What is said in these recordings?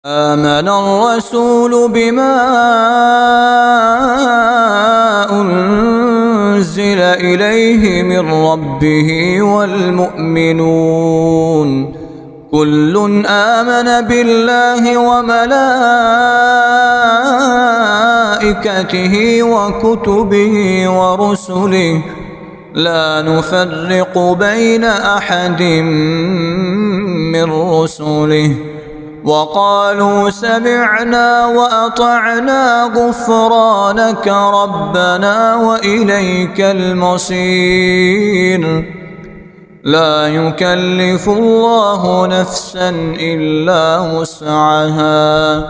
آمن الرسول بما أنزل إليه من ربه والمؤمنون كل آمن بالله وملائكته وكتبه ورسله لا نفرق بين أحد من رسله وقالوا سمعنا وأطعنا غفرانك ربنا وإليك المصير لا يكلف الله نفسا إلا وسعها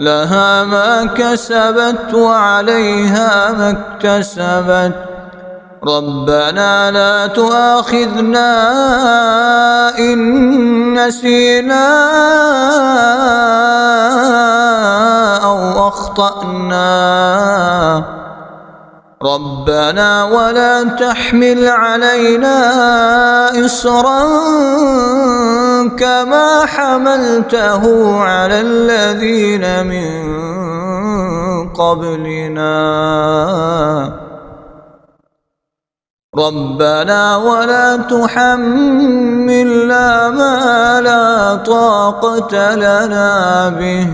لها ما كسبت وعليها ما اكتسبت ربنا لا تؤاخذنا إن نسينا أو أخطأنا ربنا ولا تحمل علينا إصرا كما حملته على الذين من قبلنا ربنا ولا تحملنا ما لا طاقة لنا به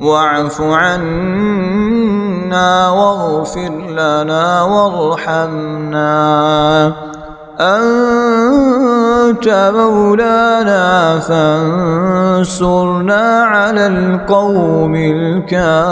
واعف عنا واغفر لنا وارحمنا أنت مولانا فانصرنا على القوم الكافرين.